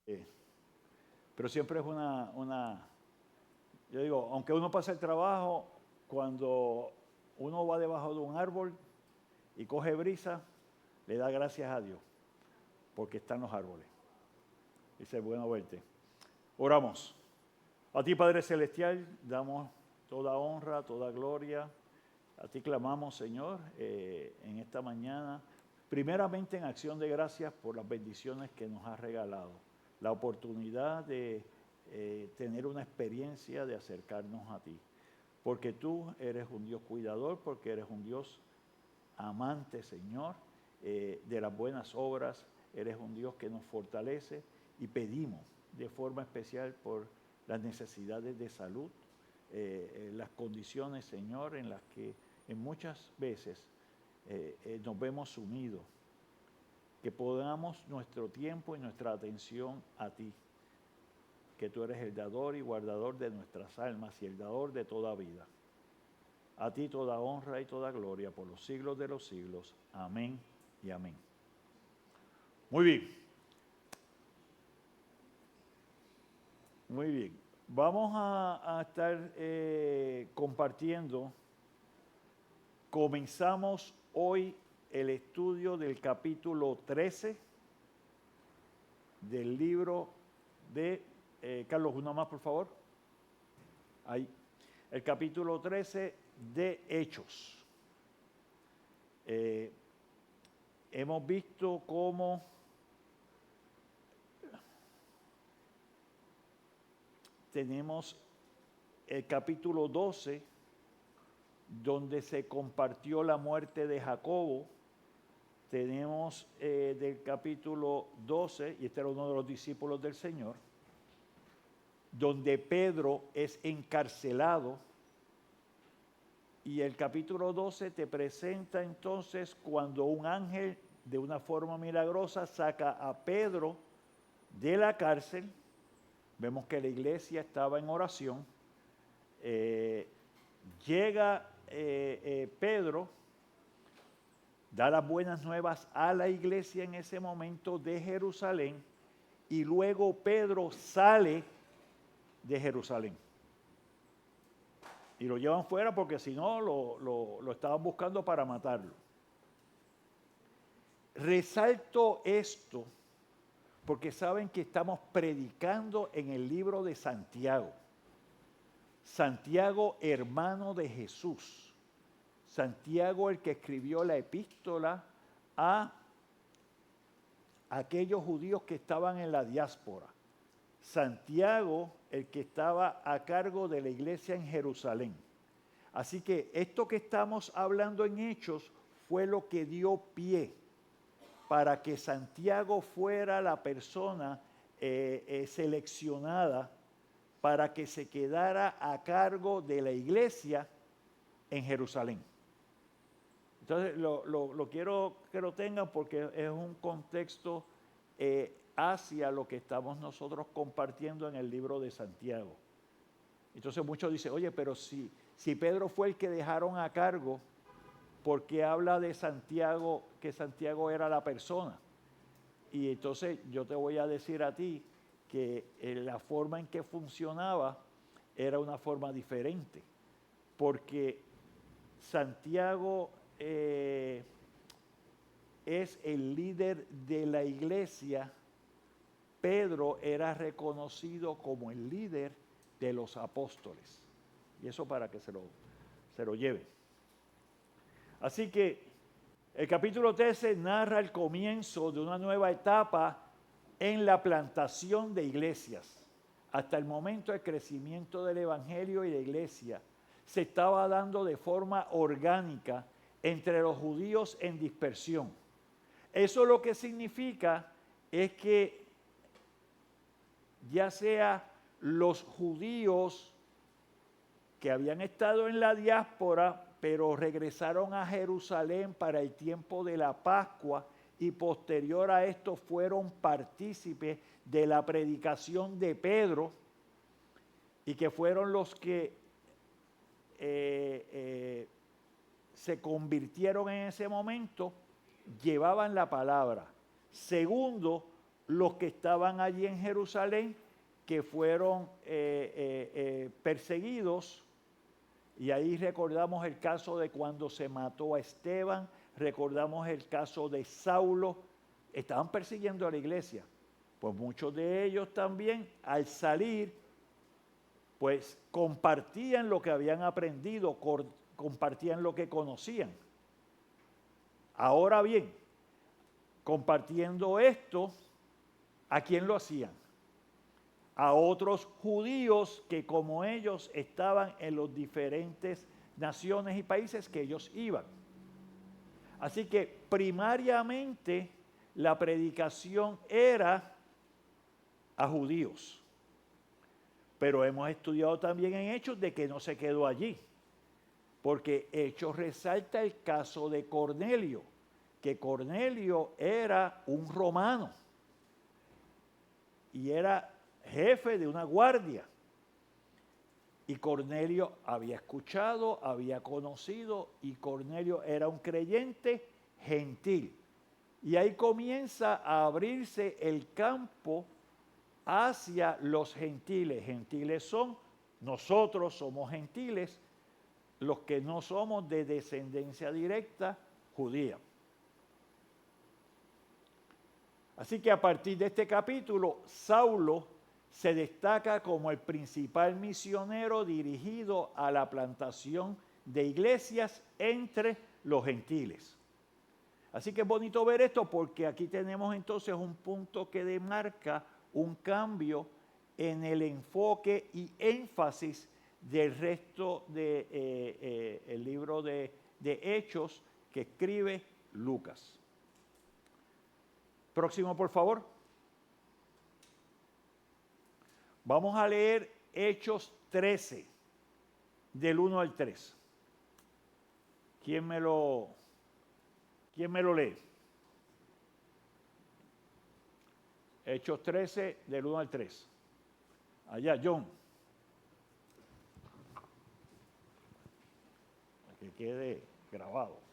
Pero siempre es yo digo, aunque uno pase el trabajo, cuando uno va debajo de un árbol y coge brisa, le da gracias a Dios, porque están los árboles. Dice, bueno verte. Oramos. A ti, Padre Celestial, damos toda honra, toda gloria. A ti clamamos, Señor, en esta mañana, primeramente en acción de gracias por las bendiciones que nos has regalado, la oportunidad de tener una experiencia de acercarnos a ti, porque tú eres un Dios cuidador, porque eres un Dios amante, Señor, de las buenas obras, eres un Dios que nos fortalece y pedimos de forma especial por las necesidades de salud, las condiciones, Señor, en las que en muchas veces nos vemos sumidos, que podamos nuestro tiempo y nuestra atención a ti, que tú eres el dador y guardador de nuestras almas y el dador de toda vida. A ti toda honra y toda gloria por los siglos de los siglos. Amén y amén. Muy bien. Muy bien. Vamos a estar compartiendo. Comenzamos hoy el estudio del capítulo 13 del libro de... Carlos, una más, por favor. Ahí. El capítulo 13 de Hechos. Hemos visto cómo tenemos el capítulo 12, donde se compartió la muerte de Jacobo. Tenemos del capítulo 12, y este era uno de los discípulos del Señor, donde Pedro es encarcelado. Y el capítulo 12 te presenta entonces cuando un ángel de una forma milagrosa saca a Pedro de la cárcel. Vemos que la iglesia estaba en oración. Llega Pedro, da las buenas nuevas a la iglesia en ese momento de Jerusalén, y luego Pedro sale de Jerusalén. Y lo llevan fuera porque si no lo estaban buscando para matarlo. Resalto esto porque saben que estamos predicando en el libro de Santiago. Santiago, hermano de Jesús. Santiago, el que escribió la epístola a aquellos judíos que estaban en la diáspora. Santiago, el que estaba a cargo de la iglesia en Jerusalén. Así que esto que estamos hablando en Hechos fue lo que dio pie para que Santiago fuera la persona seleccionada para que se quedara a cargo de la iglesia en Jerusalén. Entonces, lo quiero que lo tengan porque es un contexto hacia lo que estamos nosotros compartiendo en el libro de Santiago. Entonces muchos dicen, oye, pero si Pedro fue el que dejaron a cargo, ¿por qué habla de Santiago, que Santiago era la persona? Y entonces yo te voy a decir a ti que la forma en que funcionaba era una forma diferente, porque Santiago es el líder de la iglesia. Pedro era reconocido como el líder de los apóstoles. Y eso para que se lo lleve. Así que el capítulo 13 narra el comienzo de una nueva etapa en la plantación de iglesias. Hasta el momento el crecimiento del evangelio y la iglesia se estaba dando de forma orgánica entre los judíos en dispersión. Eso lo que significa es que ya sea los judíos que habían estado en la diáspora, pero regresaron a Jerusalén para el tiempo de la Pascua y posterior a esto fueron partícipes de la predicación de Pedro y que fueron los que se convirtieron en ese momento, llevaban la palabra. Segundo, los que estaban allí en Jerusalén, que fueron perseguidos. Y ahí recordamos el caso de cuando se mató a Esteban, recordamos el caso de Saulo. Estaban persiguiendo a la iglesia. Pues muchos de ellos también, al salir, pues compartían lo que habían aprendido, compartían lo que conocían. Ahora bien, compartiendo esto, ¿a quién lo hacían? A otros judíos que como ellos estaban en los diferentes naciones y países que ellos iban. Así que primariamente la predicación era a judíos. Pero hemos estudiado también en Hechos de que no se quedó allí. Porque Hechos resalta el caso de Cornelio, que Cornelio era un romano y era jefe de una guardia. Y Cornelio había escuchado, había conocido, y Cornelio era un creyente gentil. Y ahí comienza a abrirse el campo hacia los gentiles. Gentiles son, nosotros somos gentiles, los que no somos de descendencia directa judía. Así que a partir de este capítulo, Saulo se destaca como el principal misionero dirigido a la plantación de iglesias entre los gentiles. Así que es bonito ver esto porque aquí tenemos entonces un punto que demarca un cambio en el enfoque y énfasis del resto del el libro de Hechos que escribe Lucas. Próximo, por favor. Vamos a leer Hechos 13, del 1 al 3. ¿Quién me lo lee? Hechos 13, del 1 al 3. Allá, John. Para que quede grabado.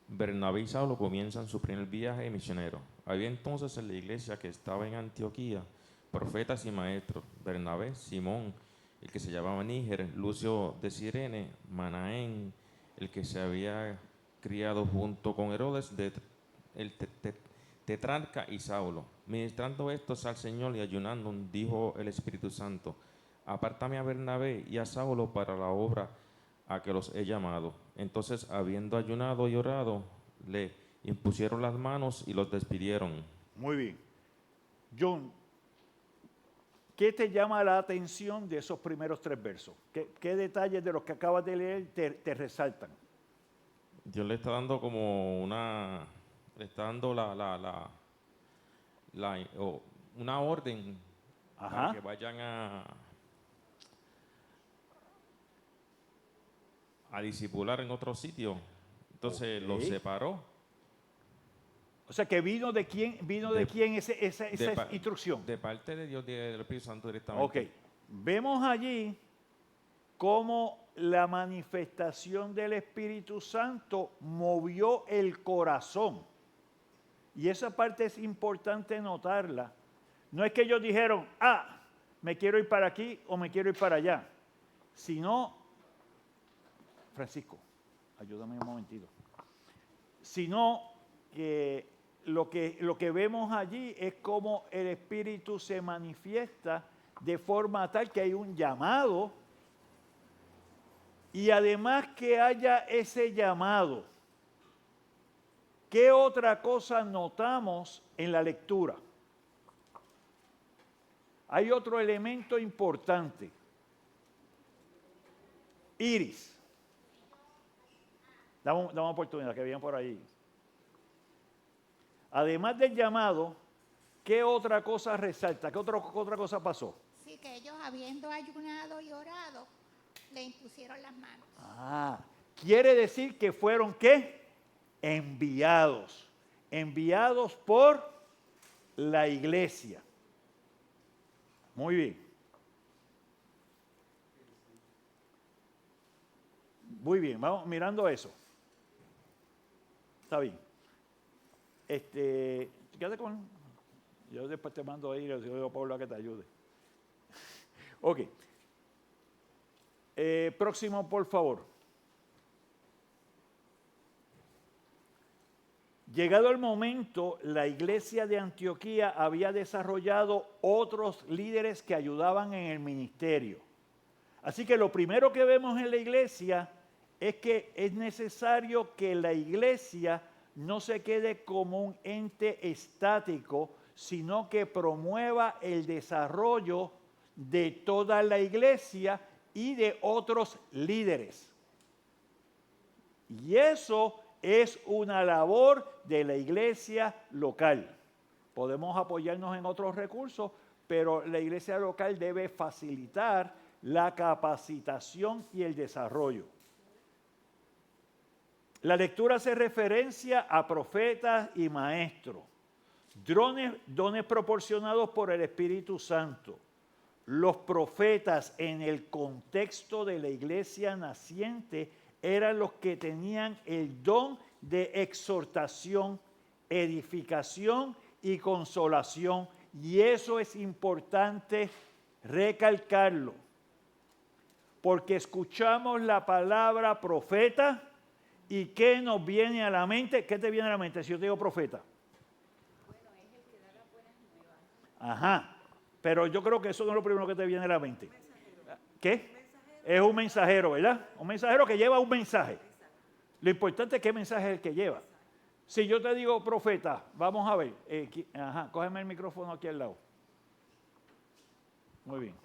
Bernabé y Saulo comienzan su primer viaje misionero. Había entonces en la iglesia que estaba en Antioquía profetas y maestros: Bernabé, Simón, el que se llamaba Níger, Lucio de Cirene, Manaén, el que se había criado junto con Herodes, el tetrarca, y Saulo. Ministrando estos al Señor y ayunando, dijo el Espíritu Santo: apártame a Bernabé y a Saulo para la obra a que los he llamado. Entonces, habiendo ayunado y orado, le impusieron las manos y los despidieron. Muy bien. John, ¿qué te llama la atención de esos primeros 3 versos? ¿Qué detalles de los que acabas de leer te resaltan? Dios le está dando como una una orden. Ajá. Para que vayan a discipular en otro sitio. Entonces los separó. O sea, que vino de quién, esa instrucción. De parte de Dios, del Espíritu Santo directamente. Ok. Vemos allí cómo la manifestación del Espíritu Santo movió el corazón. Y esa parte es importante notarla. No es que ellos dijeron, me quiero ir para aquí o me quiero ir para allá. Sino, Francisco, ayúdame un momentito. Sino que lo que vemos allí es cómo el Espíritu se manifiesta de forma tal que hay un llamado y además que haya ese llamado. ¿Qué otra cosa notamos en la lectura? Hay otro elemento importante. Iris. Dame una oportunidad, que vienen por ahí. Además del llamado, ¿qué otra cosa resalta? ¿Qué otra cosa pasó? Sí, que ellos habiendo ayunado y orado, le impusieron las manos. Quiere decir que fueron, ¿qué? Enviados. Enviados por la iglesia. Muy bien. Muy bien, vamos mirando eso. Está bien. Quédate con... Yo después te mando ahí, le digo a Pablo a que te ayude. Ok. Próximo, por favor. Llegado el momento, la iglesia de Antioquía había desarrollado otros líderes que ayudaban en el ministerio. Así que lo primero que vemos en la iglesia es que es necesario que la iglesia no se quede como un ente estático, sino que promueva el desarrollo de toda la iglesia y de otros líderes. Y eso es una labor de la iglesia local. Podemos apoyarnos en otros recursos, pero la iglesia local debe facilitar la capacitación y el desarrollo. La lectura hace referencia a profetas y maestros, dones proporcionados por el Espíritu Santo. Los profetas en el contexto de la iglesia naciente eran los que tenían el don de exhortación, edificación y consolación. Y eso es importante recalcarlo, porque escuchamos la palabra profeta y ¿qué nos viene a la mente? ¿Qué te viene a la mente si yo te digo profeta? Bueno, es el que da las buenas nuevas. Ajá, pero yo creo que eso no es lo primero que te viene a la mente. ¿Qué? Es un mensajero, ¿verdad? Un mensajero que lleva un mensaje. Lo importante es qué mensaje es el que lleva. Si yo te digo profeta, vamos a ver. Cógeme el micrófono aquí al lado. Muy bien.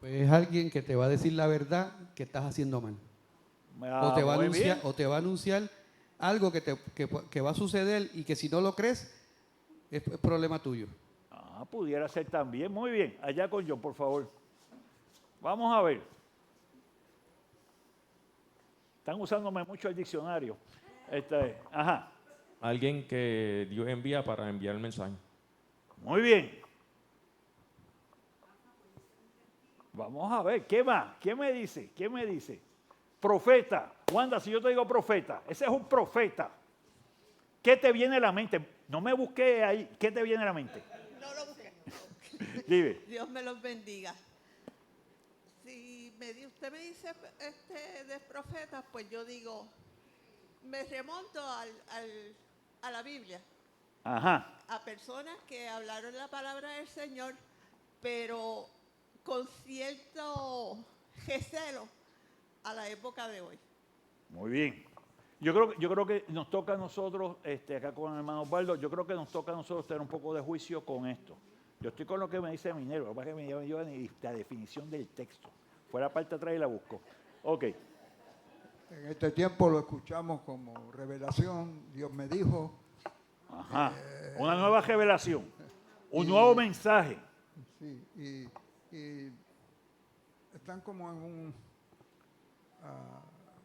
Pues es alguien que te va a decir la verdad que estás haciendo mal. O te va a anunciar algo que va a suceder y que si no lo crees, es problema tuyo. Pudiera ser también. Muy bien. Allá con John, por favor. Vamos a ver. Están usándome mucho el diccionario. Alguien que Dios envía para enviar el mensaje. Muy bien. Vamos a ver, ¿qué más? ¿Qué me dice? ¿Qué me dice? Profeta. Wanda, si yo te digo profeta, ese es un profeta. ¿Qué te viene a la mente? No me busqué ahí. ¿Qué te viene a la mente? No lo busqué. Dime. Dios me los bendiga. Si usted me dice de profetas, pues yo digo, me remonto a la Biblia. Ajá. A personas que hablaron la palabra del Señor, pero con cierto recelo a la época de hoy. Muy bien. Yo creo que nos toca a nosotros, acá con el hermano Osvaldo, yo creo que nos toca a nosotros tener un poco de juicio con esto. Yo estoy con lo que me dice Minero, para que me lleva la definición del texto. Fue la parte de atrás y la busco. Ok. En este tiempo lo escuchamos como revelación, Dios me dijo. Ajá. Una nueva revelación, un nuevo mensaje. Sí, y están como en un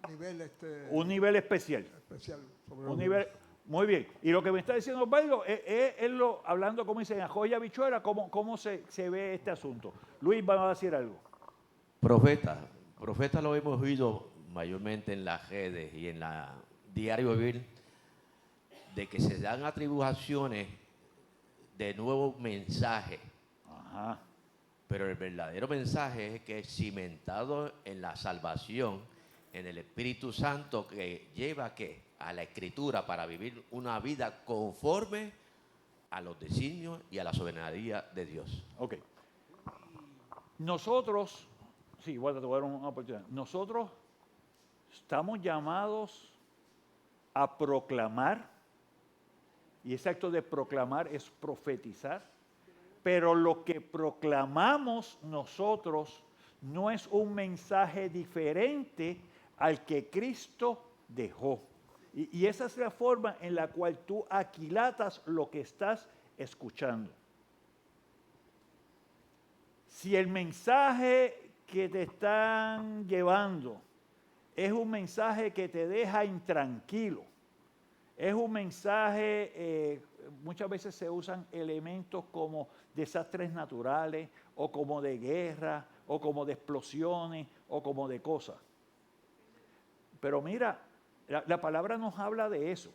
nivel un nivel especial. Sobre un nivel, muy bien. Y lo que me está diciendo Osvaldo es hablando, como dicen, a joya bichuela, cómo se ve este asunto. Luis va a decir algo. Profeta lo hemos oído mayormente en las redes y en la diario vivir, de que se dan atribuciones de nuevo mensaje. Ajá. Pero el verdadero mensaje es que es cimentado en la salvación, en el Espíritu Santo que lleva a la Escritura para vivir una vida conforme a los designios y a la soberanía de Dios. Ok. Nosotros, sí, bueno, te voy a dar una oportunidad. Nosotros estamos llamados a proclamar, y ese acto de proclamar es profetizar, pero lo que proclamamos nosotros no es un mensaje diferente al que Cristo dejó. Y esa es la forma en la cual tú aquilatas lo que estás escuchando. Si el mensaje que te están llevando es un mensaje que te deja intranquilo, es un mensaje, muchas veces se usan elementos como desastres naturales, o como de guerra, o como de explosiones, o como de cosas. Pero mira, la palabra nos habla de eso.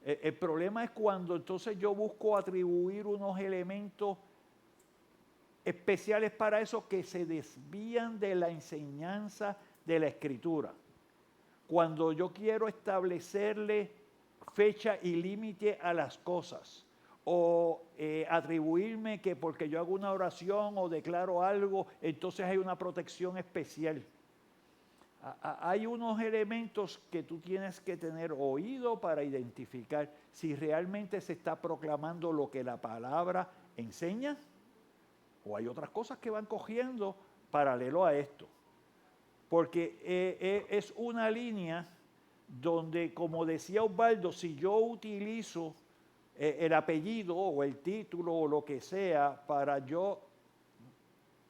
El problema es cuando entonces yo busco atribuir unos elementos especiales para eso que se desvían de la enseñanza de la Escritura. Cuando yo quiero establecerle fecha y límite a las cosas, o atribuirme que porque yo hago una oración o declaro algo, entonces hay una protección especial. Hay unos elementos que tú tienes que tener oído para identificar si realmente se está proclamando lo que la palabra enseña, o hay otras cosas que van cogiendo paralelo a esto. Porque es una línea donde, como decía Osvaldo, si yo utilizo el apellido o el título o lo que sea para yo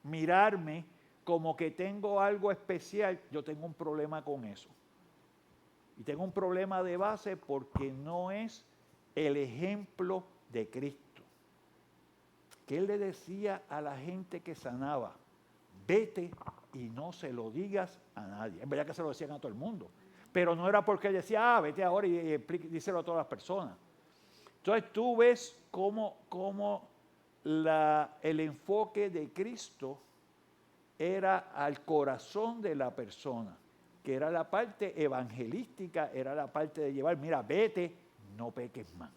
mirarme como que tengo algo especial, yo tengo un problema con eso. Y tengo un problema de base porque no es el ejemplo de Cristo. Que Él le decía a la gente que sanaba, vete y no se lo digas a nadie. En verdad que se lo decían a todo el mundo. Pero no era porque Él decía, vete ahora y díselo a todas las personas. Entonces tú ves cómo el enfoque de Cristo era al corazón de la persona, que era la parte evangelística, era la parte de llevar, mira, vete, no peques más.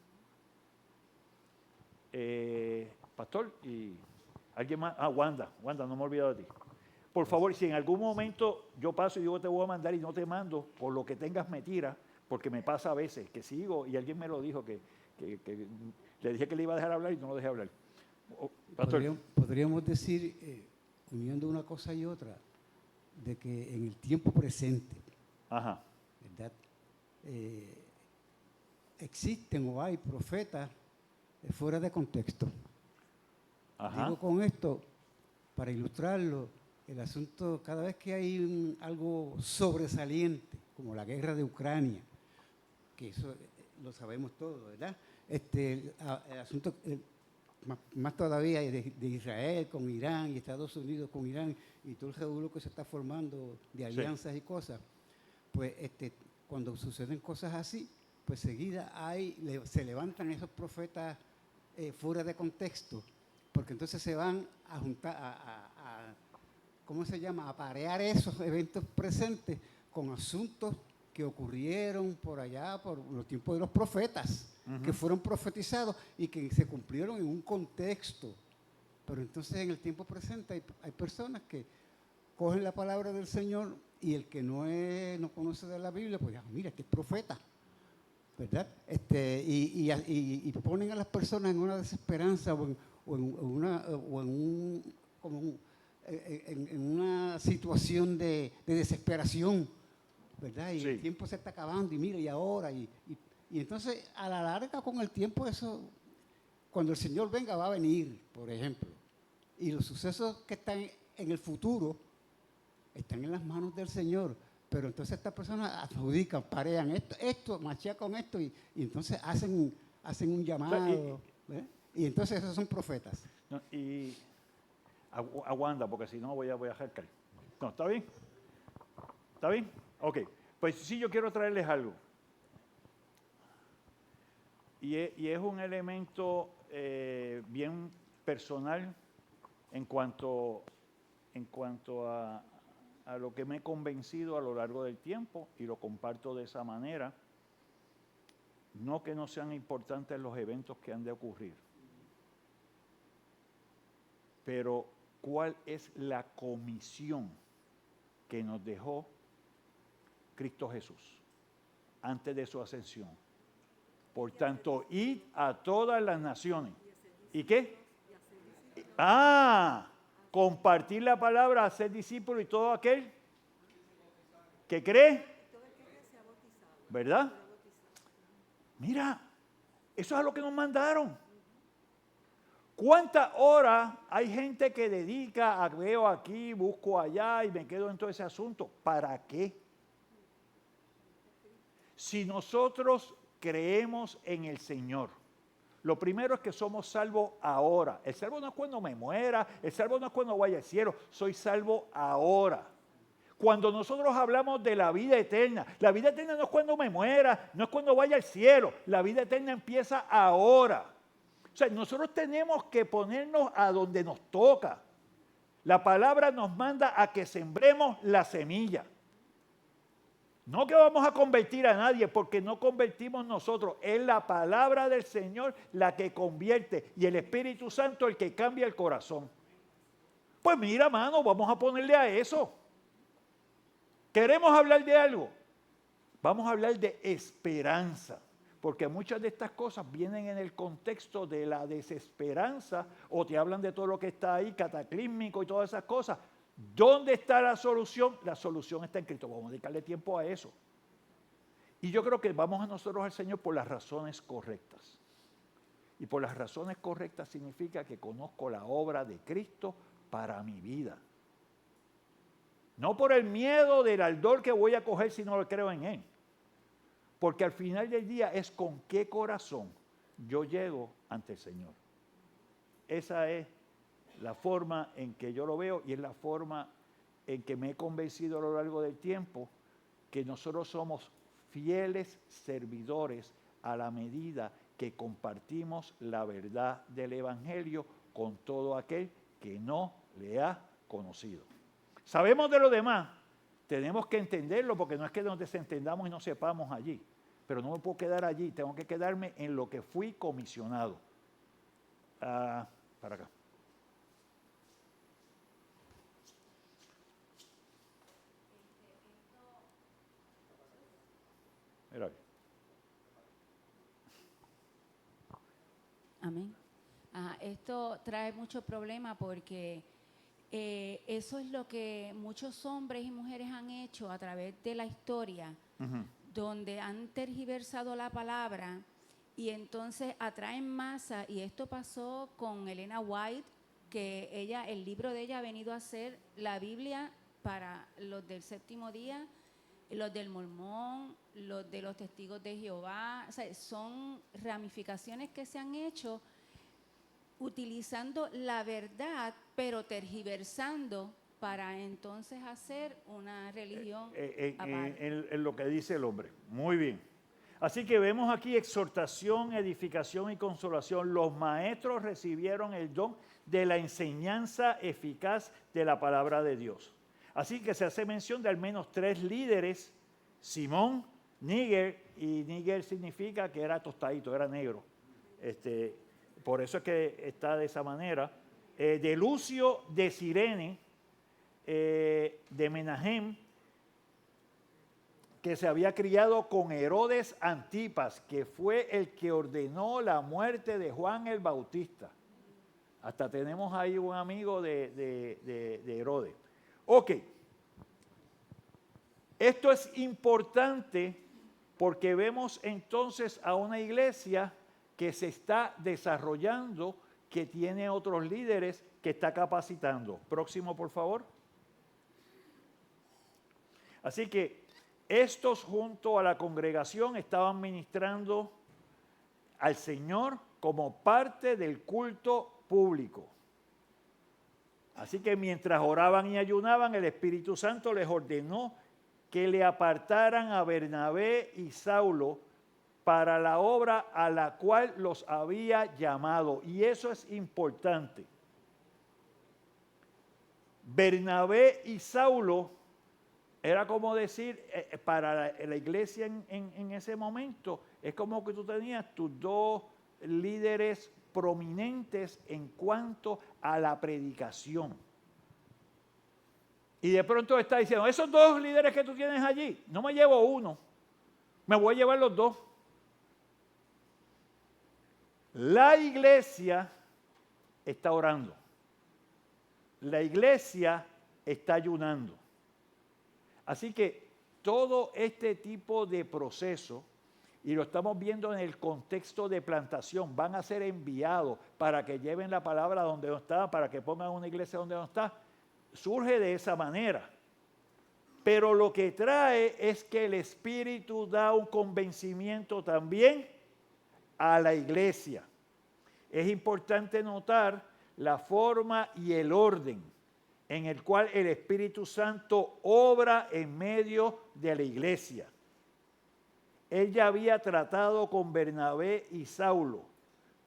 Pastor, y alguien más, Wanda, no me he olvidado de ti. Por favor, si en algún momento yo paso y digo te voy a mandar y no te mando, por lo que tengas me tira, porque me pasa a veces que sigo y alguien me lo dijo, que le dije que le iba a dejar hablar y no lo dejé hablar. Pastor. Podríamos decir, uniendo una cosa y otra, de que en el tiempo presente, ¿verdad? Existen o hay profetas fuera de contexto. Digo con esto, para ilustrarlo, el asunto, cada vez que hay algo sobresaliente, como la guerra de Ucrania, que eso lo sabemos todos, ¿verdad? El asunto, más todavía de Israel con Irán y Estados Unidos con Irán y todo el revuelo que se está formando de alianzas y cosas, pues cuando suceden cosas así, pues seguida se levantan esos profetas fuera de contexto, porque entonces se van a juntar, ¿cómo se llama?, a parear esos eventos presentes con asuntos que ocurrieron por allá, por los tiempos de los profetas, que fueron profetizados y que se cumplieron en un contexto. Pero entonces en el tiempo presente hay personas que cogen la palabra del Señor y el que no conoce de la Biblia, pues mira, este es profeta, ¿verdad? Y ponen a las personas en una desesperanza en una situación de desesperación, ¿verdad? Y el tiempo se está acabando y mira, y ahora, y entonces a la larga con el tiempo eso, cuando el Señor venga va a venir, por ejemplo, y los sucesos que están en el futuro están en las manos del Señor, pero entonces estas personas adjudican, parean esto machean con esto y entonces hacen un llamado, y entonces esos son profetas. No, y aguanta, porque si no voy a jarcar. No, ¿está bien? ¿Está bien? Ok, pues sí, yo quiero traerles algo. Y es un elemento bien personal en cuanto a lo que me he convencido a lo largo del tiempo y lo comparto de esa manera. No que no sean importantes los eventos que han de ocurrir, pero ¿cuál es la comisión que nos dejó Cristo Jesús antes de su ascensión? Por tanto, id a todas las naciones. ¿Y qué? Compartir la palabra, hacer discípulos y todo aquel que cree, ¿verdad? Mira, eso es a lo que nos mandaron. ¿Cuántas horas hay gente que dedica a veo aquí, busco allá y me quedo en todo ese asunto? ¿Para qué? Si nosotros creemos en el Señor, lo primero es que somos salvos ahora. El salvo no es cuando me muera, el salvo no es cuando vaya al cielo, soy salvo ahora. Cuando nosotros hablamos de la vida eterna no es cuando me muera, no es cuando vaya al cielo. La vida eterna empieza ahora. O sea, nosotros tenemos que ponernos a donde nos toca. La palabra nos manda a que sembremos la semilla. No que vamos a convertir a nadie, porque no convertimos nosotros. Es la palabra del Señor la que convierte y el Espíritu Santo el que cambia el corazón. Pues mira, mano, vamos a ponerle a eso. ¿Queremos hablar de algo? Vamos a hablar de esperanza, porque muchas de estas cosas vienen en el contexto de la desesperanza o te hablan de todo lo que está ahí, cataclísmico y todas esas cosas. ¿Dónde está la solución? La solución está en Cristo. Vamos a dedicarle tiempo a eso. Y yo creo que vamos a nosotros al Señor por las razones correctas. Y por las razones correctas significa que conozco la obra de Cristo para mi vida. No por el miedo del ardor que voy a coger si no lo creo en Él. Porque al final del día es con qué corazón yo llego ante el Señor. Esa es la forma en que yo lo veo y es la forma en que me he convencido a lo largo del tiempo que nosotros somos fieles servidores a la medida que compartimos la verdad del Evangelio con todo aquel que no le ha conocido. Sabemos de lo demás, tenemos que entenderlo porque no es que nos desentendamos y no sepamos allí, pero no me puedo quedar allí, tengo que quedarme en lo que fui comisionado. Para acá. Mira aquí. Amén. Esto trae mucho problema porque eso es lo que muchos hombres y mujeres han hecho a través de la historia, donde han tergiversado la palabra y entonces atraen masa. Y esto pasó con Elena White, que el libro de ella ha venido a ser la Biblia para los del séptimo día, los del Mormón, los de los testigos de Jehová. O sea, son ramificaciones que se han hecho utilizando la verdad, pero tergiversando para entonces hacer una religión aparte. En lo que dice el hombre. Muy bien. Así que vemos aquí exhortación, edificación y consolación. Los maestros recibieron el don de la enseñanza eficaz de la palabra de Dios. Así que se hace mención de al menos 3 líderes: Simón, Níger, y Níger significa que era tostadito, era negro. Por eso es que está de esa manera. De Lucio, de Cirene, de Menahem, que se había criado con Herodes Antipas, que fue el que ordenó la muerte de Juan el Bautista. Hasta tenemos ahí un amigo de Herodes. Ok. Esto es importante porque vemos entonces a una iglesia que se está desarrollando, que tiene otros líderes, que está capacitando. Próximo, por favor. Así que estos junto a la congregación estaban ministrando al Señor como parte del culto público. Así que mientras oraban y ayunaban, el Espíritu Santo les ordenó que le apartaran a Bernabé y Saulo para la obra a la cual los había llamado. Y eso es importante. Bernabé y Saulo era como decir, para la iglesia en ese momento, es como que tú tenías tus 2 líderes prominentes en cuanto a la predicación. Y de pronto está diciendo, esos 2 líderes que tú tienes allí, no me llevo uno, me voy a llevar los 2. La iglesia está orando. La iglesia está ayunando. Así que todo este tipo de proceso, y lo estamos viendo en el contexto de plantación, van a ser enviados para que lleven la palabra donde no está, para que pongan una iglesia donde no está. Surge de esa manera. Pero lo que trae es que el Espíritu da un convencimiento también a la iglesia. Es importante notar la forma y el orden. en el cual el Espíritu Santo obra en medio de la iglesia. Él ya había tratado con Bernabé y Saulo,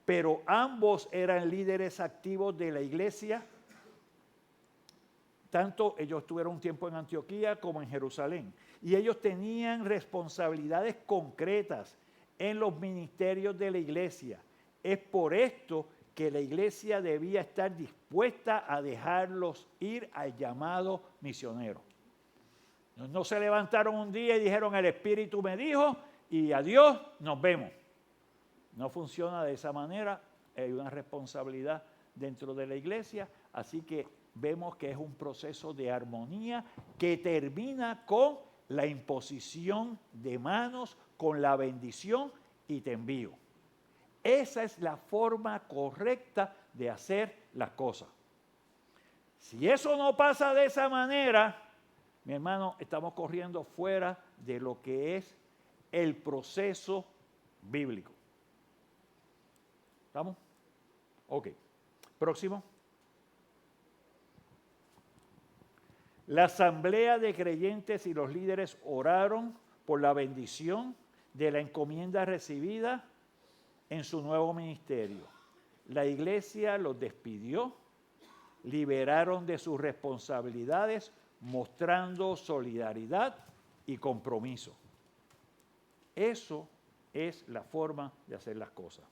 pero ambos eran líderes activos de la iglesia. Tanto ellos tuvieron un tiempo en Antioquía como en Jerusalén. Y ellos tenían responsabilidades concretas en los ministerios de la iglesia. Es por esto que la iglesia debía estar dispuesta a dejarlos ir al llamado misionero. No se levantaron un día y dijeron, el Espíritu me dijo, y adiós, nos vemos. No funciona de esa manera, hay una responsabilidad dentro de la iglesia, así que vemos que es un proceso de armonía que termina con la imposición de manos, con la bendición y te envío. Esa es la forma correcta de hacer las cosas. Si eso no pasa de esa manera, mi hermano, estamos corriendo fuera de lo que es el proceso bíblico. ¿Estamos? Ok. Próximo. La asamblea de creyentes y los líderes oraron por la bendición de la encomienda recibida en su nuevo ministerio. La iglesia los despidió, liberaron de sus responsabilidades, mostrando solidaridad y compromiso. Eso es la forma de hacer las cosas.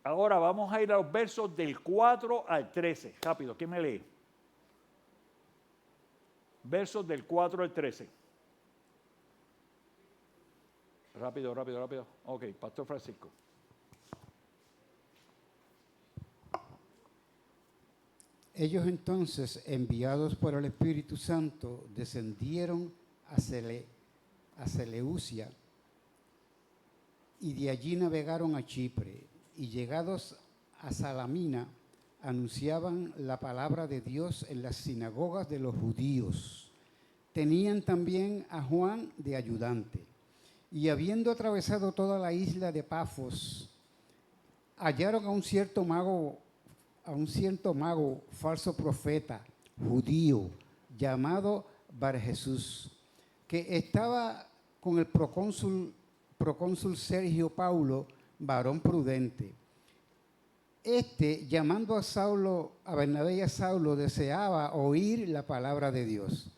Ahora vamos a ir a los versos del 4 al 13. Rápido, ¿quién me lee? Versos del 4 al 13. Rápido. Ok, Pastor Francisco. Ellos entonces, enviados por el Espíritu Santo, descendieron a Seleucia y de allí navegaron a Chipre, y llegados a Salamina, anunciaban la palabra de Dios en las sinagogas de los judíos. Tenían también a Juan de ayudante. Y habiendo atravesado toda la isla de Pafos, hallaron a un cierto mago, falso profeta, judío, llamado Barjesús, que estaba con el procónsul Sergio Paulo, varón prudente. Llamando a Bernabé y a Saulo, deseaba oír la palabra de Dios,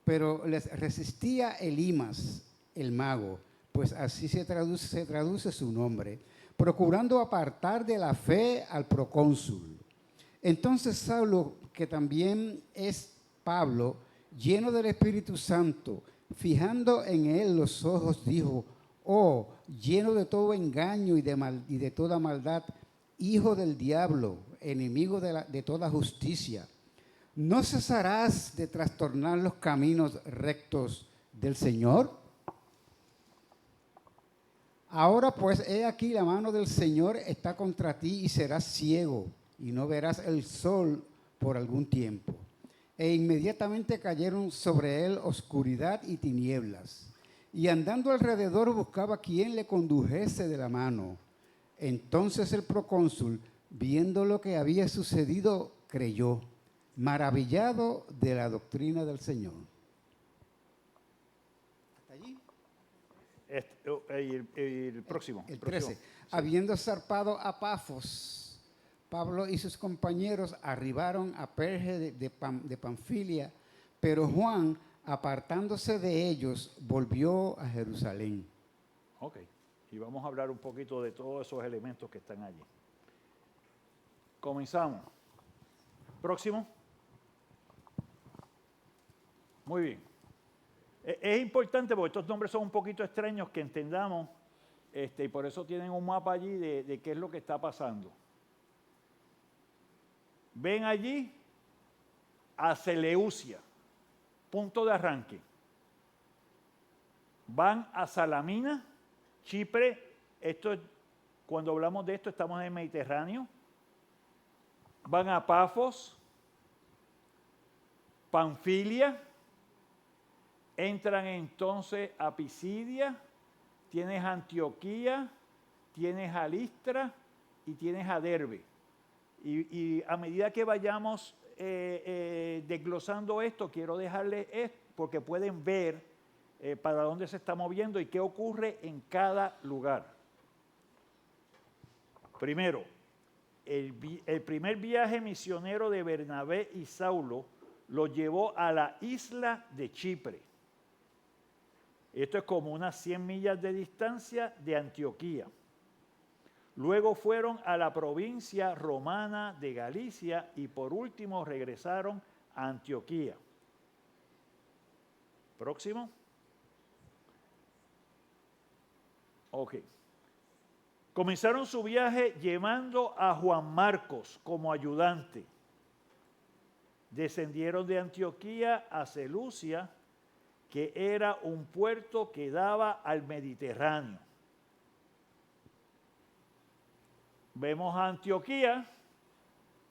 pero les resistía Elimas, el mago, pues así se traduce su nombre, procurando apartar de la fe al procónsul. Entonces Saulo, que también es Pablo, lleno del Espíritu Santo, fijando en él los ojos, dijo: oh, lleno de todo engaño y de toda maldad, hijo del diablo, enemigo de toda justicia, ¿no cesarás de trastornar los caminos rectos del Señor? Ahora pues, he aquí la mano del Señor está contra ti y serás ciego y no verás el sol por algún tiempo. E inmediatamente cayeron sobre él oscuridad y tinieblas. Y andando alrededor buscaba quien le condujese de la mano. Entonces el procónsul, viendo lo que había sucedido, creyó, maravillado de la doctrina del Señor. ¿Hasta allí? El próximo. El 13. Sí. Habiendo zarpado a Pafos, Pablo y sus compañeros arribaron a Perge de Panfilia, pero Juan, apartándose de ellos, volvió a Jerusalén. Ok, y vamos a hablar un poquito de todos esos elementos que están allí. Comenzamos. Próximo. Muy bien. Es importante porque estos nombres son un poquito extraños que entendamos, y por eso tienen un mapa allí de qué es lo que está pasando. Ven allí a Seleucia, punto de arranque. Van a Salamina, Chipre. Cuando hablamos de esto, estamos en el Mediterráneo. Van a Pafos, Panfilia. Entran entonces a Pisidia. Tienes Antioquía, tienes a Listra y tienes a Derbe. Y a medida que vayamos desglosando esto, quiero dejarles esto porque pueden ver para dónde se está moviendo y qué ocurre en cada lugar. Primero, el primer viaje misionero de Bernabé y Saulo lo llevó a la isla de Chipre. Esto es como unas 100 millas de distancia de Antioquía. Luego fueron a la provincia romana de Galicia y por último regresaron a Antioquía. Próximo. Ok. Comenzaron su viaje llevando a Juan Marcos como ayudante. Descendieron de Antioquía a Seleucia, que era un puerto que daba al Mediterráneo. Vemos a Antioquía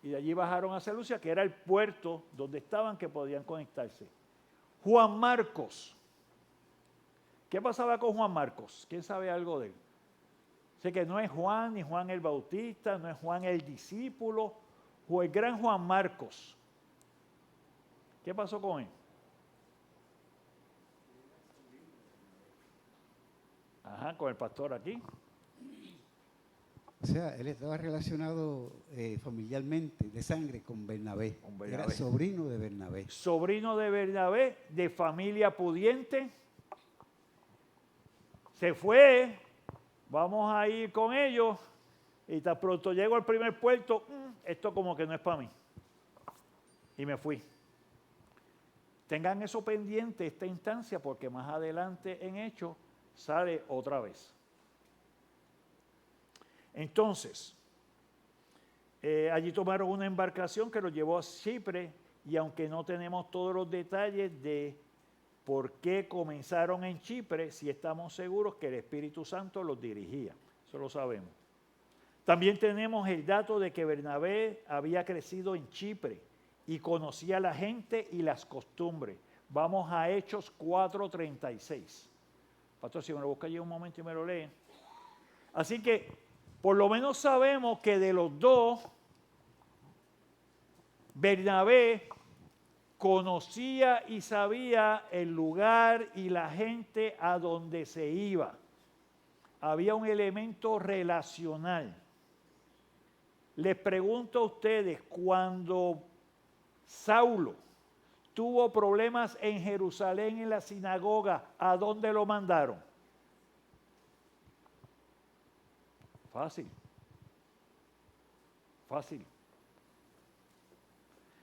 y de allí bajaron a Seleucia, que era el puerto donde estaban que podían conectarse. Juan Marcos. ¿Qué pasaba con Juan Marcos? ¿Quién sabe algo de él? Sé que no es Juan, ni Juan el Bautista, no es Juan el discípulo, o el gran Juan Marcos. ¿Qué pasó con él? Ajá, con el pastor aquí. O sea, él estaba relacionado familiarmente, de sangre, con Bernabé. Era sobrino de Bernabé. Sobrino de Bernabé, de familia pudiente. Se fue, vamos a ir con ellos, y tan pronto llego al primer puerto, esto como que no es para mí. Y me fui. Tengan eso pendiente, esta instancia, porque más adelante en Hechos sale otra vez. Entonces, allí tomaron una embarcación que los llevó a Chipre y aunque no tenemos todos los detalles de por qué comenzaron en Chipre, sí estamos seguros que el Espíritu Santo los dirigía. Eso lo sabemos. También tenemos el dato de que Bernabé había crecido en Chipre y conocía a la gente y las costumbres. Vamos a Hechos 4:36. Pastor, si me lo busca allí un momento y me lo lee. Así que por lo menos sabemos que de los dos, Bernabé conocía y sabía el lugar y la gente a donde se iba. Había un elemento relacional. Les pregunto a ustedes, cuando Saulo tuvo problemas en Jerusalén en la sinagoga, ¿a dónde lo mandaron? Fácil. Fácil.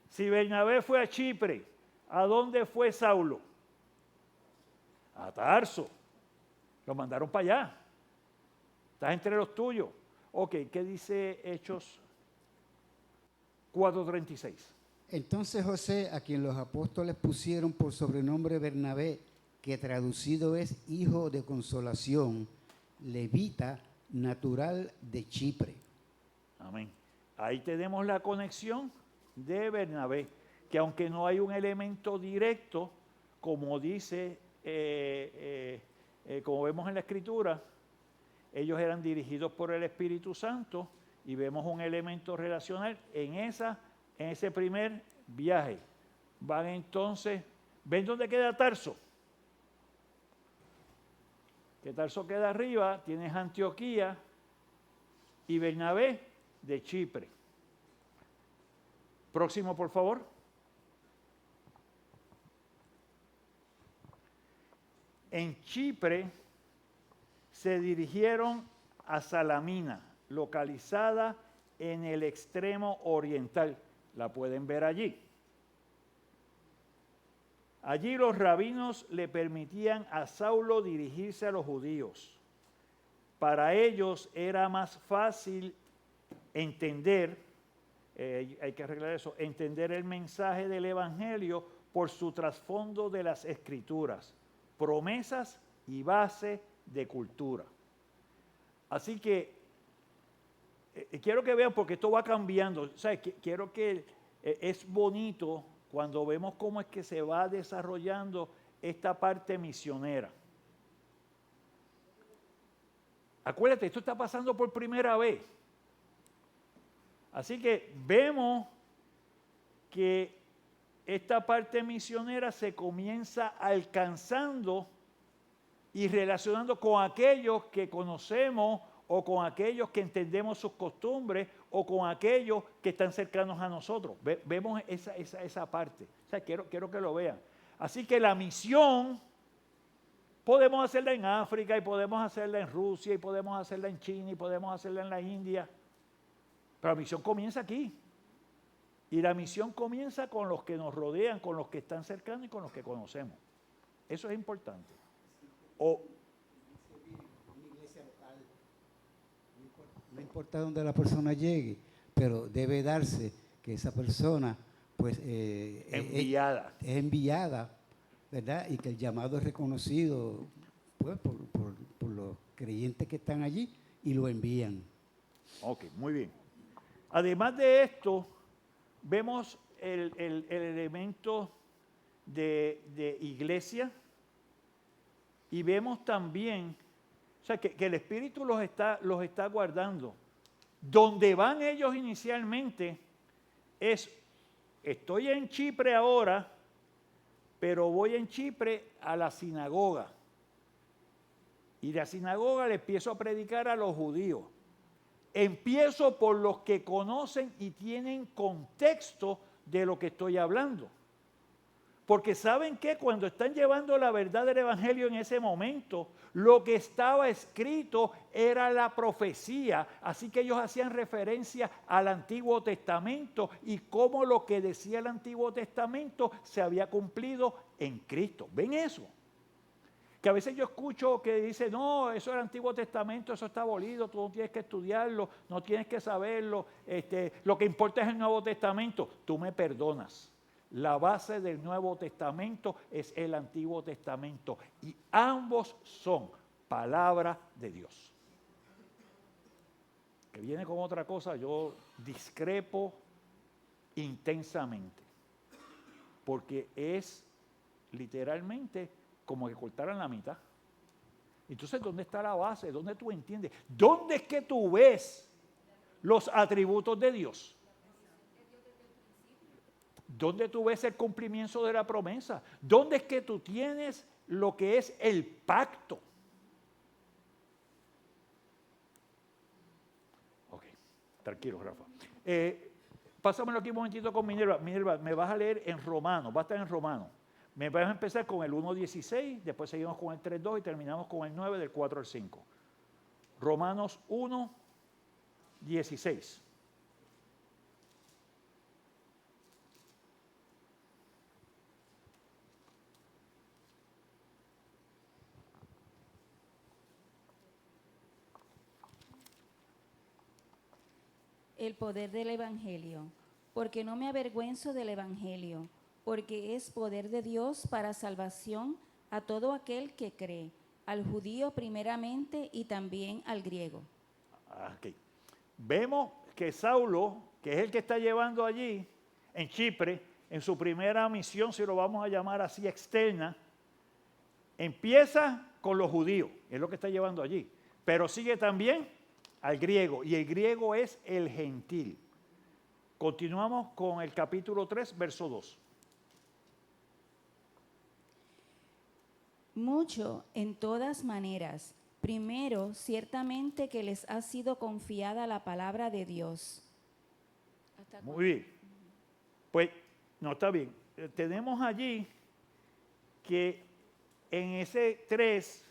Si Bernabé fue a Chipre, ¿a dónde fue Saulo? A Tarso. Lo mandaron para allá. Estás entre los tuyos. Ok, ¿qué dice Hechos 4:36? Entonces José, a quien los apóstoles pusieron por sobrenombre Bernabé, que traducido es hijo de consolación, levita, natural de Chipre. Amén. Ahí tenemos la conexión de Bernabé, que aunque no hay un elemento directo, como dice, como vemos en la Escritura, ellos eran dirigidos por el Espíritu Santo y vemos un elemento relacional en ese primer viaje. Van entonces, ¿ven dónde queda Tarso? Que Tarso queda arriba, tienes Antioquía y Bernabé de Chipre. Próximo, por favor. En Chipre se dirigieron a Salamina, localizada en el extremo oriental. La pueden ver allí. Allí los rabinos le permitían a Saulo dirigirse a los judíos. Para ellos era más fácil entender, hay que arreglar eso, entender el mensaje del Evangelio por su trasfondo de las Escrituras, promesas y base de cultura. Así que quiero que vean, porque esto va cambiando. ¿Sabes? Quiero que es bonito cuando vemos cómo es que se va desarrollando esta parte misionera. Acuérdate, esto está pasando por primera vez. Así que vemos que esta parte misionera se comienza alcanzando y relacionando con aquellos que conocemos o con aquellos que entendemos sus costumbres o con aquellos que están cercanos a nosotros. Vemos esa parte. O sea, quiero que lo vean. Así que la misión podemos hacerla en África y podemos hacerla en Rusia y podemos hacerla en China y podemos hacerla en la India. Pero la misión comienza aquí. Y la misión comienza con los que nos rodean, con los que están cercanos y con los que conocemos. Eso es importante. No importa dónde la persona llegue, pero debe darse que esa persona pues es enviada, ¿verdad? Y que el llamado es reconocido pues, por los creyentes que están allí y lo envían. Ok, muy bien. Además de esto, vemos el elemento de iglesia y vemos también, o sea, que el Espíritu los está guardando. Donde van ellos inicialmente estoy en Chipre ahora, pero voy en Chipre a la sinagoga. Y de la sinagoga le empiezo a predicar a los judíos. Empiezo por los que conocen y tienen contexto de lo que estoy hablando. Porque saben que cuando están llevando la verdad del Evangelio en ese momento, lo que estaba escrito era la profecía. Así que ellos hacían referencia al Antiguo Testamento y cómo lo que decía el Antiguo Testamento se había cumplido en Cristo. ¿Ven eso? Que a veces yo escucho que dice, no, eso es el Antiguo Testamento, eso está abolido, tú no tienes que estudiarlo, no tienes que saberlo, lo que importa es el Nuevo Testamento. Tú me perdonas. La base del Nuevo Testamento es el Antiguo Testamento y ambos son palabra de Dios. Que viene con otra cosa, yo discrepo intensamente, porque es literalmente como que cortaran la mitad. Entonces, ¿dónde está la base? ¿Dónde tú entiendes? ¿Dónde es que tú ves los atributos de Dios? ¿Dónde tú ves el cumplimiento de la promesa? ¿Dónde es que tú tienes lo que es el pacto? Ok, tranquilo, Rafa. Pásamelo aquí un momentito con Minerva. Minerva, me vas a leer en Romanos, va a estar en Romanos. Me vas a empezar con el 1.16, después seguimos con el 3.2 y terminamos con el 9 del 4 al 5. Romanos 1.16. El poder del Evangelio, porque no me avergüenzo del Evangelio, porque es poder de Dios para salvación a todo aquel que cree, al judío primeramente y también al griego. Okay. Vemos que Saulo, que es el que está llevando allí en Chipre, en su primera misión, si lo vamos a llamar así, externa, empieza con los judíos, es lo que está llevando allí, pero sigue también al griego, y el griego es el gentil. Continuamos con el capítulo 3, verso 2. Mucho en todas maneras. Primero, ciertamente que les ha sido confiada la palabra de Dios. Muy bien. Pues, no, está bien. Tenemos allí que en ese 3,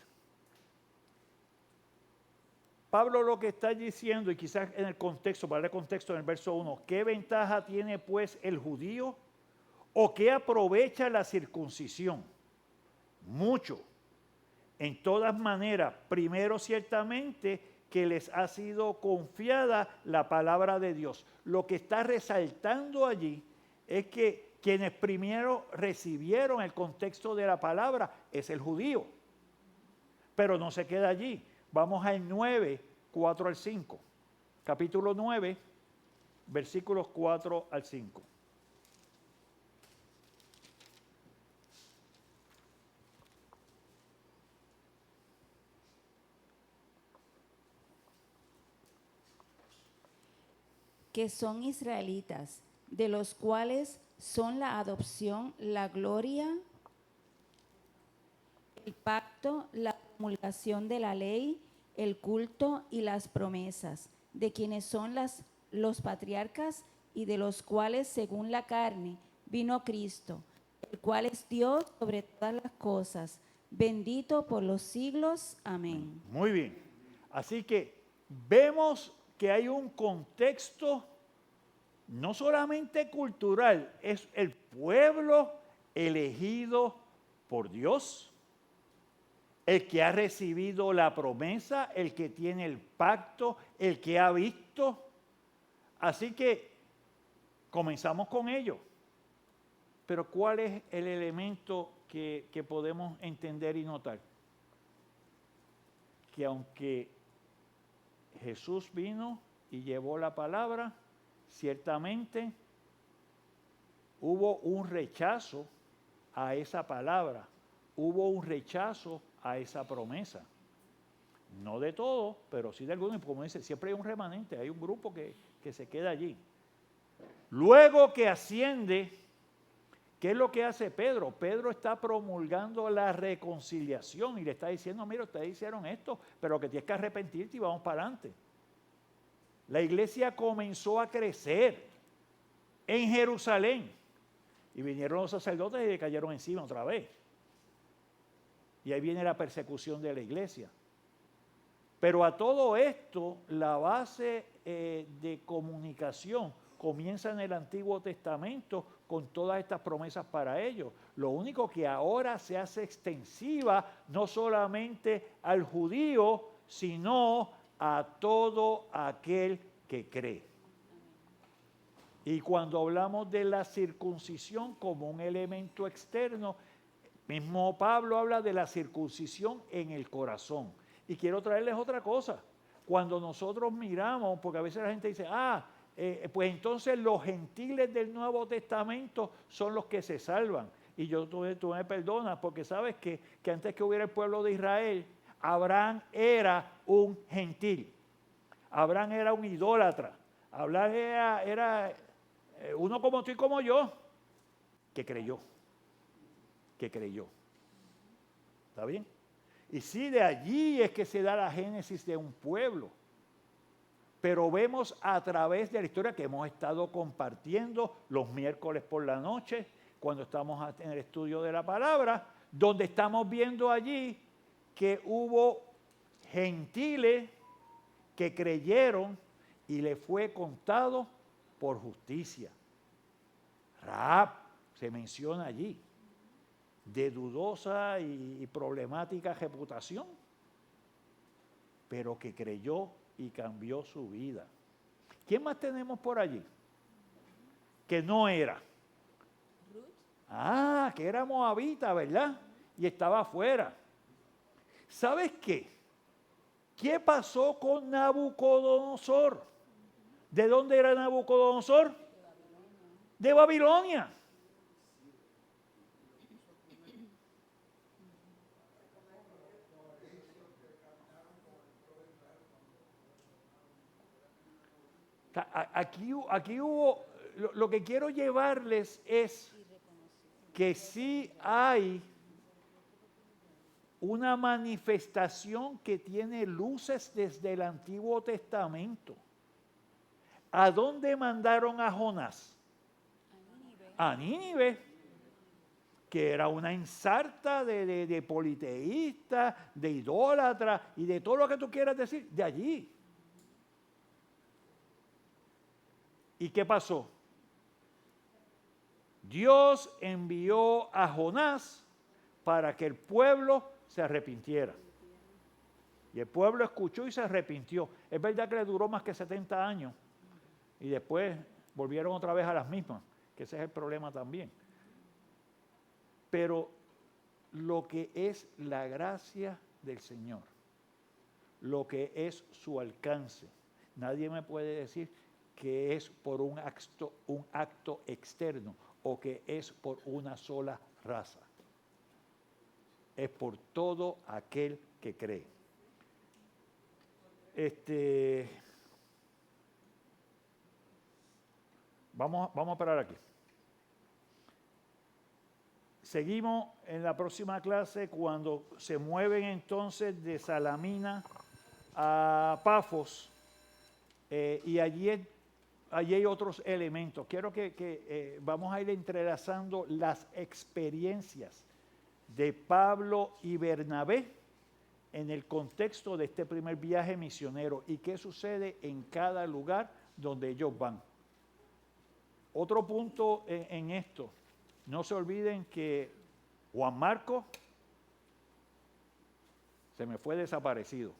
Pablo lo que está diciendo, y quizás en el contexto, para el contexto en el verso 1, ¿qué ventaja tiene pues el judío? ¿O qué aprovecha la circuncisión? Mucho. En todas maneras, primero ciertamente que les ha sido confiada la palabra de Dios. Lo que está resaltando allí es que quienes primero recibieron el contexto de la palabra es el judío. Pero no se queda allí. Vamos al 9, 4 al 5. Capítulo 9, versículos 4 al 5. Que son israelitas, de los cuales son la adopción, la gloria, el pacto, la promulgación de la ley, el culto y las promesas, de quienes son los patriarcas y de los cuales, según la carne, vino Cristo, el cual es Dios sobre todas las cosas, bendito por los siglos. Amén. Muy bien. Así que vemos que hay un contexto no solamente cultural, es el pueblo elegido por Dios, el que ha recibido la promesa, el que tiene el pacto, el que ha visto. Así que comenzamos con ello. Pero ¿cuál es el elemento que podemos entender y notar? Que aunque Jesús vino y llevó la palabra, ciertamente hubo un rechazo a esa palabra, hubo un rechazo a esa promesa. No de todo, pero sí de algunos, y como dice, siempre hay un remanente, hay un grupo que se queda allí. Luego que asciende, ¿qué es lo que hace Pedro? Pedro está promulgando la reconciliación y le está diciendo, mira, ustedes hicieron esto, pero que tienes que arrepentirte y vamos para adelante. La iglesia comenzó a crecer en Jerusalén y vinieron los sacerdotes y le cayeron encima otra vez. Y ahí viene la persecución de la iglesia. Pero a todo esto, la base de comunicación comienza en el Antiguo Testamento con todas estas promesas para ellos. Lo único que ahora se hace extensiva no solamente al judío, sino a todo aquel que cree. Y cuando hablamos de la circuncisión como un elemento externo, mismo Pablo habla de la circuncisión en el corazón. Y quiero traerles otra cosa. Cuando nosotros miramos, porque a veces la gente dice, pues entonces los gentiles del Nuevo Testamento son los que se salvan. Y tú me perdonas, porque sabes que antes que hubiera el pueblo de Israel, Abraham era un gentil. Abraham era un idólatra. Abraham era uno como tú y como yo, que creyó. ¿Está bien? Y sí, de allí es que se da la génesis de un pueblo. Pero vemos a través de la historia que hemos estado compartiendo los miércoles por la noche, cuando estamos en el estudio de la palabra, donde estamos viendo allí que hubo gentiles que creyeron y le fue contado por justicia. Rahab se menciona allí, de dudosa y problemática reputación, pero que creyó y cambió su vida. ¿Quién más tenemos por allí? Que no era. Que era moabita, ¿verdad? Y estaba afuera. ¿Sabes qué? ¿Qué pasó con Nabucodonosor? ¿De dónde era Nabucodonosor? De Babilonia. Aquí hubo, lo que quiero llevarles es que sí hay una manifestación que tiene luces desde el Antiguo Testamento. ¿A dónde mandaron a Jonás? A Nínive, que era una ensarta de politeístas, de idólatras y de todo lo que tú quieras decir, de allí. ¿Y qué pasó? Dios envió a Jonás para que el pueblo se arrepintiera. Y el pueblo escuchó y se arrepintió. Es verdad que le duró más que 70 años. Y después volvieron otra vez a las mismas, que ese es el problema también. Pero lo que es la gracia del Señor, lo que es su alcance, nadie me puede decir que es por un acto externo o que es por una sola raza. Es por todo aquel que cree. Vamos a parar aquí. Seguimos en la próxima clase cuando se mueven entonces de Salamina a Pafos y allí hay otros elementos. Quiero que vamos a ir entrelazando las experiencias de Pablo y Bernabé en el contexto de este primer viaje misionero y qué sucede en cada lugar donde ellos van. Otro punto en esto, no se olviden que Juan Marcos se me fue desaparecido,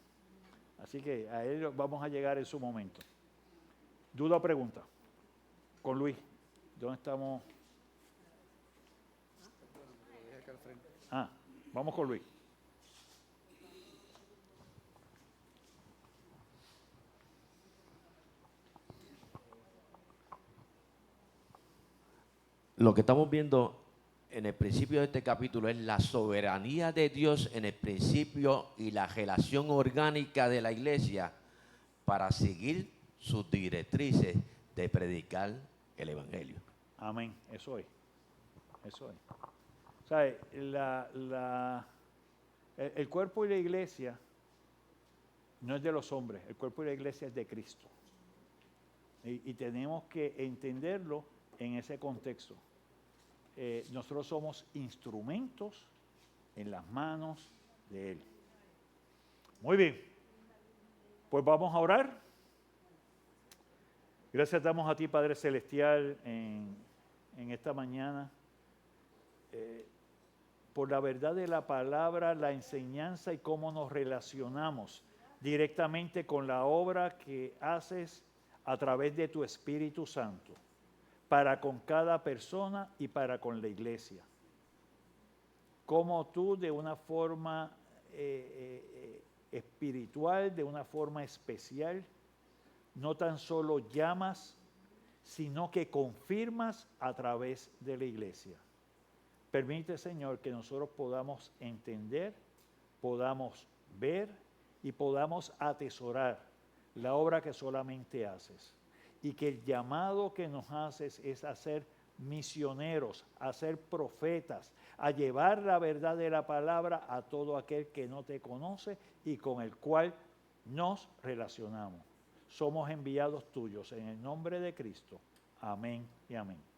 así que a él vamos a llegar en su momento. ¿Duda o pregunta? Con Luis, ¿dónde estamos? Vamos con Luis. Lo que estamos viendo en el principio de este capítulo es la soberanía de Dios en el principio y la relación orgánica de la iglesia para seguir sus directrices de predicar el evangelio. Amén, eso es. ¿Sabe? El cuerpo y la iglesia no es de los hombres, el cuerpo y la iglesia es de Cristo. Y tenemos que entenderlo en ese contexto. Nosotros somos instrumentos en las manos de Él. Muy bien, pues vamos a orar. Gracias damos a ti, Padre Celestial, en esta mañana, por la verdad de la palabra, la enseñanza y cómo nos relacionamos directamente con la obra que haces a través de tu Espíritu Santo, para con cada persona y para con la iglesia. Cómo tú de una forma espiritual, de una forma especial, no tan solo llamas, sino que confirmas a través de la iglesia. Permite, Señor, que nosotros podamos entender, podamos ver y podamos atesorar la obra que solamente haces. Y que el llamado que nos haces es a ser misioneros, a ser profetas, a llevar la verdad de la palabra a todo aquel que no te conoce y con el cual nos relacionamos. Somos enviados tuyos en el nombre de Cristo. Amén y amén.